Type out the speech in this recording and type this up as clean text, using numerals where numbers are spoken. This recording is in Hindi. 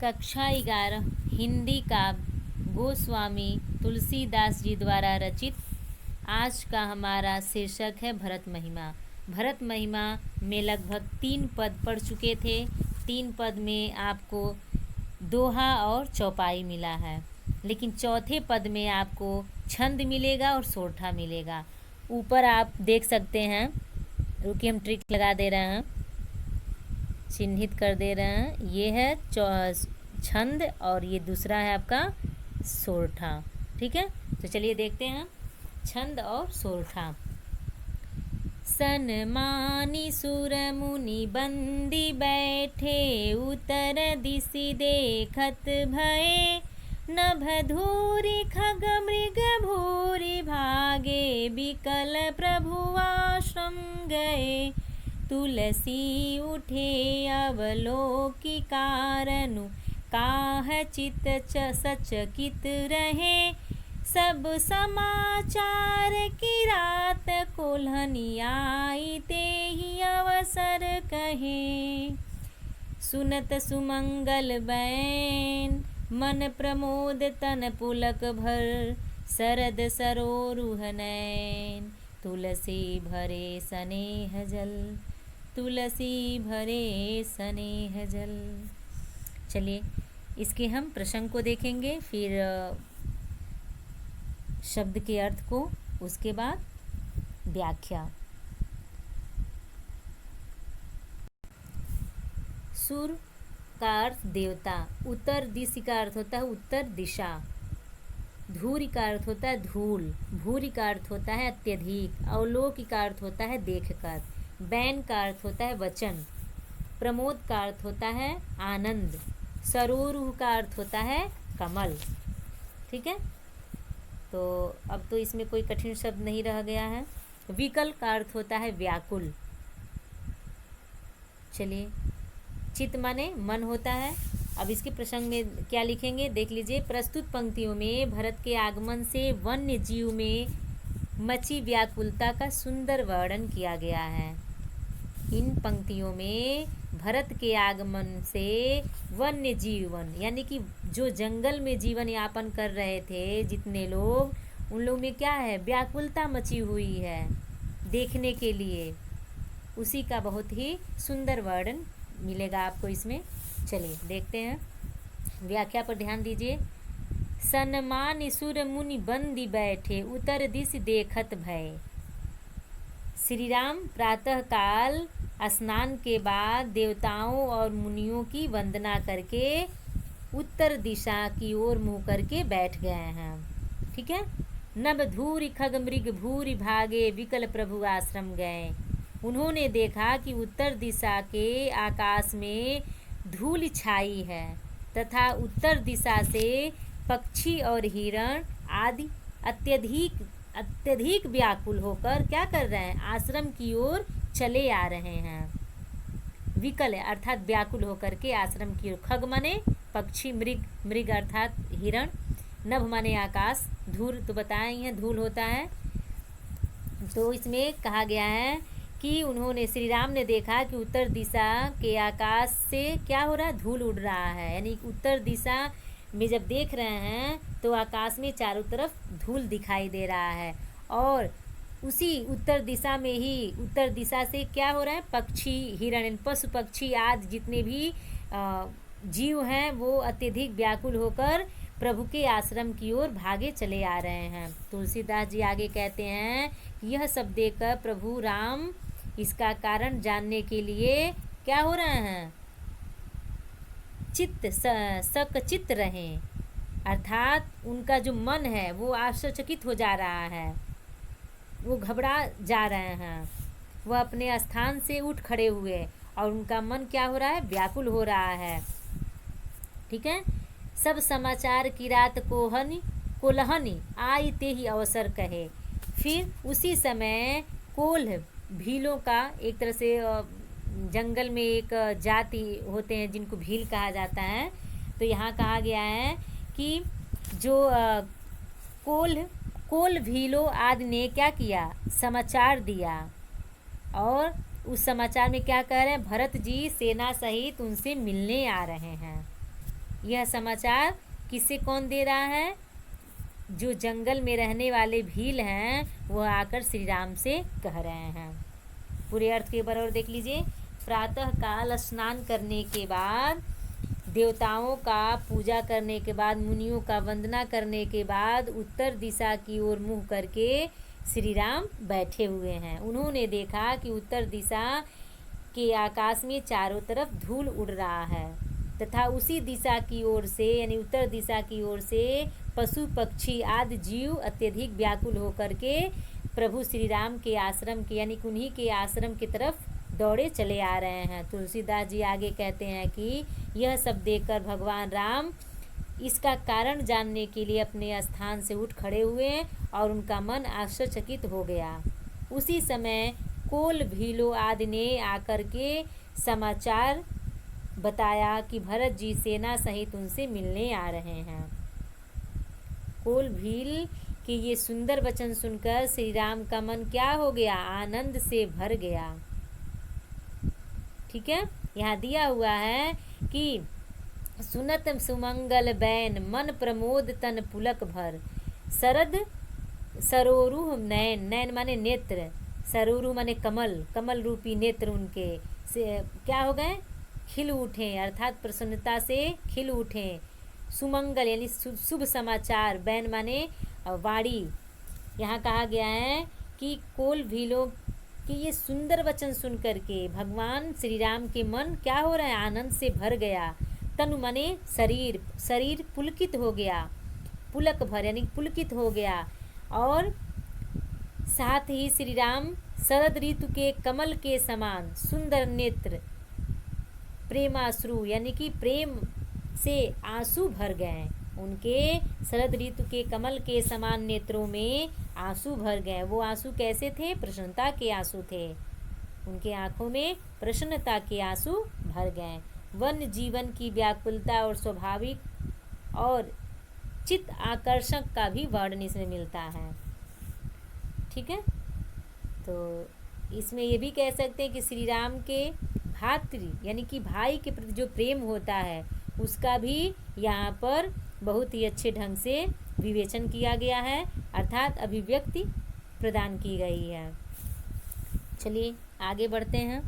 कक्षा 11 हिंदी काव्य गोस्वामी तुलसीदास जी द्वारा रचित। आज का हमारा शीर्षक है भरत महिमा। भरत महिमा में लगभग 3 पद पढ़ चुके थे। 3 पद में आपको दोहा और चौपाई मिला है, लेकिन चौथे पद में आपको छंद मिलेगा और सोरठा मिलेगा। ऊपर आप देख सकते हैं, रुकिए हम ट्रिक लगा दे रहे हैं, चिन्हित कर दे रहे हैं। ये है छंद और ये दूसरा है आपका सोरठा। ठीक है, तो चलिए देखते हैं छंद और सोरठा। सनमानी सुर मुनि बंदी बैठे, उतर दिशि देखत भये। नभ धूरि खग मृग भूरि भागे, बिकल प्रभु आश्रम गए। तुलसी उठे अवलोकि कारनु, काह चित सचकित रहे। सब समाचार की रात कोल्हनी आई, तेहि अवसर कहे। सुनत सुमंगल बैन, मन प्रमोद तन पुलक भर। सरद सरोरुह नैन, तुलसी भरे स्नेह जल। तुलसी भरे स्नेह जल। चलिए इसके हम प्रसंग को देखेंगे, फिर शब्द के अर्थ को, उसके बाद व्याख्या। सुर का अर्थ देवता, उत्तर दिशा का अर्थ होता है उत्तर दिशा। धूरि का अर्थ होता है धूल, भूरि का अर्थ होता है अत्यधिक, अवलोकि का अर्थ होता है देखकर, बैन का अर्थ होता है वचन, प्रमोद का अर्थ होता है आनंद, सरोरुह का अर्थ होता है कमल। ठीक है, तो अब तो इसमें कोई कठिन शब्द नहीं रह गया है। विकल का अर्थ होता है व्याकुल। चलिए, चित्त माने मन होता है। अब इसके प्रसंग में क्या लिखेंगे देख लीजिए। प्रस्तुत पंक्तियों में भरत के आगमन से वन्य जीव में मची व्याकुलता का सुंदर वर्णन किया गया है। इन पंक्तियों में भरत के आगमन से वन्य जीवन, यानी कि जो जंगल में जीवन यापन कर रहे थे जितने लोग, उन लोग में क्या है, व्याकुलता मची हुई है देखने के लिए। उसी का बहुत ही सुंदर वर्णन मिलेगा आपको इसमें। चलिए देखते हैं, व्याख्या पर ध्यान दीजिए। सनमानि सुर मुनि बंदी बैठे, उतर दिशि देखत भय। श्री राम प्रातः काल स्नान के बाद देवताओं और मुनियों की वंदना करके उत्तर दिशा की ओर मुँह करके बैठ गए हैं। ठीक है। नभ धूरि खग मृग भूरि भागे, विकल प्रभु आश्रम गए। उन्होंने देखा कि उत्तर दिशा के आकाश में धूल छाई है तथा उत्तर दिशा से पक्षी और हिरण आदि अत्यधिक व्याकुल होकर क्या कर रहे हैं, आश्रम की ओर चले आ रहे हैं। विकल अर्थात व्याकुल होकर के आश्रम की ओर। खग माने पक्षी, मृग अर्थात हिरण, नभ माने आकाश, धूल तो बताए ही हैं धूल होता है। तो इसमें कहा गया है कि उन्होंने, श्री राम ने देखा कि उत्तर दिशा के आकाश से क्या हो रहा है, धूल उड़ रहा है। यानी उत्तर दिशा में जब देख रहे हैं तो आकाश में चारों तरफ धूल दिखाई दे रहा है, और उसी उत्तर दिशा में ही, उत्तर दिशा से क्या हो रहा है, पक्षी, हिरण, पशु पक्षी आदि जितने भी जीव हैं वो अत्यधिक व्याकुल होकर प्रभु के आश्रम की ओर भागे चले आ रहे हैं। तुलसीदास जी आगे कहते हैं, यह सब देखकर प्रभु राम इसका कारण जानने के लिए क्या हो रहे हैं, सकचित रहें, अर्थात उनका जो मन है वो आश्चर्यचकित हो जा रहा है, वो घबरा जा रहे हैं। वह अपने स्थान से उठ खड़े हुए और उनका मन क्या हो रहा है, व्याकुल हो रहा है। ठीक है। सब समाचार की रात कोल्हनी आई, ते ही अवसर कहे। फिर उसी समय कोल्ह, भीलों का, एक तरह से जंगल में एक जाति होते हैं जिनको भील कहा जाता है। तो यहाँ कहा गया है कि जो कोल्ह भीलों आदि ने क्या किया, समाचार दिया, और उस समाचार में क्या कह रहे हैं, भरत जी सेना सहित उनसे मिलने आ रहे हैं। यह समाचार किसे कौन दे रहा है? जो जंगल में रहने वाले भील हैं वह आकर श्री राम से कह रहे हैं। पूरे अर्थ के बार और देख लीजिए। प्रातः काल स्नान करने के बाद, देवताओं का पूजा करने के बाद, मुनियों का वंदना करने के बाद उत्तर दिशा की ओर मुँह करके श्री राम बैठे हुए हैं। उन्होंने देखा कि उत्तर दिशा के आकाश में चारों तरफ धूल उड़ रहा है तथा उसी दिशा की ओर से, यानी उत्तर दिशा की ओर से पशु पक्षी आदि जीव अत्यधिक व्याकुल होकर के प्रभु श्री राम के आश्रम के, यानी उन्हीं के आश्रम की तरफ दौड़े चले आ रहे हैं। तुलसीदास जी आगे कहते हैं कि यह सब देखकर भगवान राम इसका कारण जानने के लिए अपने स्थान से उठ खड़े हुए और उनका मन आश्चर्यचकित हो गया। उसी समय कोल भीलो आदि ने आकर के समाचार बताया कि भरत जी सेना सहित उनसे मिलने आ रहे हैं। कोल भील के ये सुंदर वचन सुनकर श्री राम का मन क्या हो गया? आनंद से भर गया। ठीक है, यहाँ दिया हुआ है कि सुनत सुमंगल बैन मन प्रमोद तन पुलक भर, शरद सरोरुह नैन, नैन माने नेत्र, सरोरु माने कमल, कमल रूपी नेत्र उनके से क्या हो गए? खिल उठे, अर्थात प्रसन्नता से खिल उठे। सुमंगल यानी शुभ समाचार, बैन माने वाणी। यहाँ कहा गया है कि कोल भीलों कि ये सुंदर वचन सुन करके भगवान श्री राम के मन क्या हो रहा है? आनंद से भर गया। तनु माने शरीर, शरीर पुलकित हो गया, पुलक भर यानी पुलकित हो गया। और साथ ही श्री राम शरद ऋतु के कमल के समान सुंदर नेत्र, प्रेमाश्रु यानी कि प्रेम से आंसू भर गए। उनके शरद ऋतु के कमल के समान नेत्रों में आंसू भर गए। वो आंसू कैसे थे? प्रसन्नता के आंसू थे। उनके आंखों में प्रसन्नता के आंसू भर गए। वन्य जीवन की व्याकुलता और स्वाभाविक और चित्त आकर्षक का भी वर्णन इसमें मिलता है। ठीक है, तो इसमें ये भी कह सकते हैं कि श्री राम के भातृ यानी कि भाई के प्रति जो प्रेम होता है उसका भी यहाँ पर बहुत ही अच्छे ढंग से विवेचन किया गया है, अर्थात अभिव्यक्ति प्रदान की गई है। चलिए आगे बढ़ते हैं।